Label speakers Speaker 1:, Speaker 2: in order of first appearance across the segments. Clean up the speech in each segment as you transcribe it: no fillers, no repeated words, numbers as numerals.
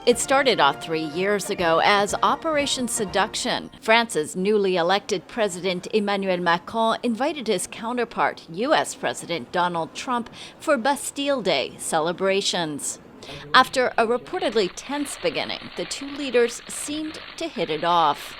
Speaker 1: It started off 3 years ago as Operation Seduction. France's newly elected President Emmanuel Macron invited his counterpart, U.S. President Donald Trump, for Bastille Day celebrations. After a reportedly tense beginning, the two leaders seemed to hit it off.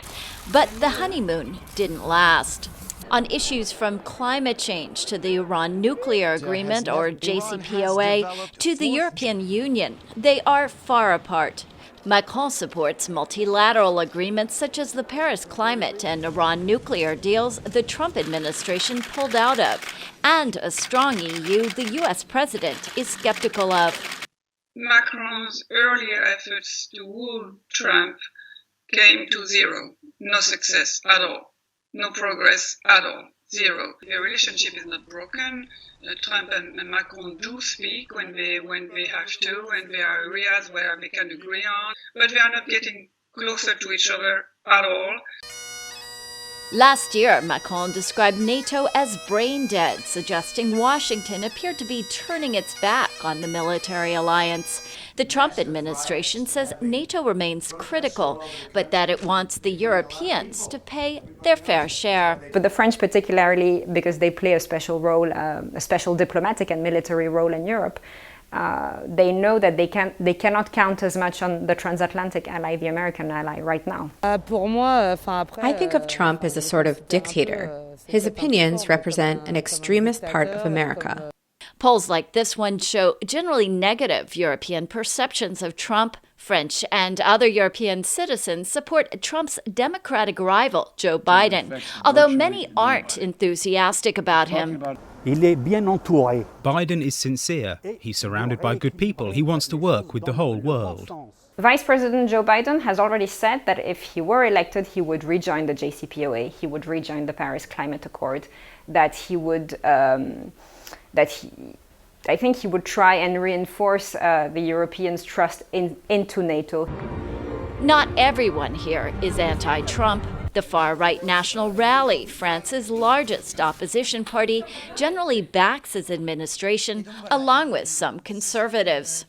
Speaker 1: But the honeymoon didn't last. On issues from climate change to the Iran nuclear agreement, or JCPOA, to the European Union, they are far apart. Macron supports multilateral agreements such as the Paris climate and Iran nuclear deals the Trump administration pulled out of, and a strong EU the U.S. president is skeptical of.
Speaker 2: Macron's earlier efforts to woo Trump came to zero. No success at all. No progress at all. Zero. The relationship is not broken. Trump and Macron do speak when they have to, and there are areas where they can agree on, but they are not getting closer to each other at all.
Speaker 1: Last year, Macron described NATO as brain dead, suggesting Washington appeared to be turning its back on the military alliance. The Trump administration says NATO remains critical, but that it wants the Europeans to pay their fair share.
Speaker 3: But the French particularly, because they play a special role, a special diplomatic and military role in Europe, they know that they cannot count as much on the transatlantic ally, the American ally, right now.
Speaker 4: I think of Trump as a sort of dictator. His opinions represent an extremist part of America.
Speaker 1: Polls like this one show generally negative European perceptions of Trump. French and other European citizens support Trump's Democratic rival, Joe Biden, although many aren't enthusiastic about him.
Speaker 5: Biden is sincere. He's surrounded by good people. He wants to work with the whole world.
Speaker 3: Vice President Joe Biden has already said that if he were elected, he would rejoin the JCPOA, he would rejoin the Paris Climate Accord, that he would, I think he would try and reinforce the Europeans' trust into NATO.
Speaker 1: Not everyone here is anti-Trump. The far-right National Rally, France's largest opposition party, generally backs his administration, along with some conservatives.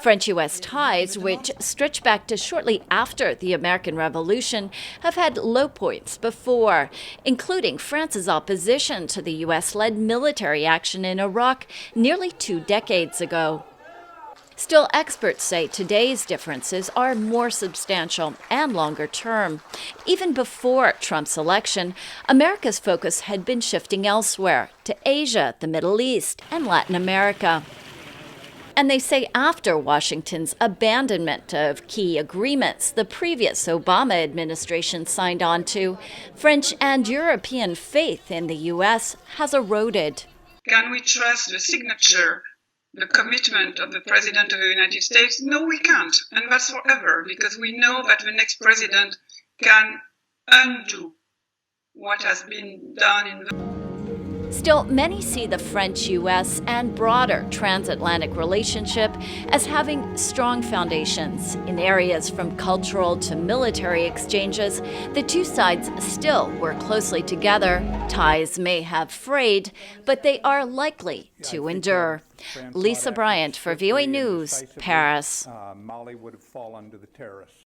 Speaker 1: French-U.S. ties, which stretch back to shortly after the American Revolution, have had low points before, including France's opposition to the U.S.-led military action in Iraq nearly 2 decades ago. Still, experts say today's differences are more substantial and longer term. Even before Trump's election, America's focus had been shifting elsewhere, to Asia, the Middle East, and Latin America. And they say after Washington's abandonment of key agreements the previous Obama administration signed on to, French and European faith in the U.S. has eroded.
Speaker 2: Can we trust the signature, the commitment of the President of the United States? No, we can't. And that's forever, because we know that the next president can undo what has been done in the...
Speaker 1: Still, many see the French-U.S. and broader transatlantic relationship as having strong foundations. In areas from cultural to military exchanges, the two sides still work closely together. Ties may have frayed, but they are likely to endure. Lisa Bryant for VOA News, Paris.
Speaker 6: Mali would have fallen to the terrorists.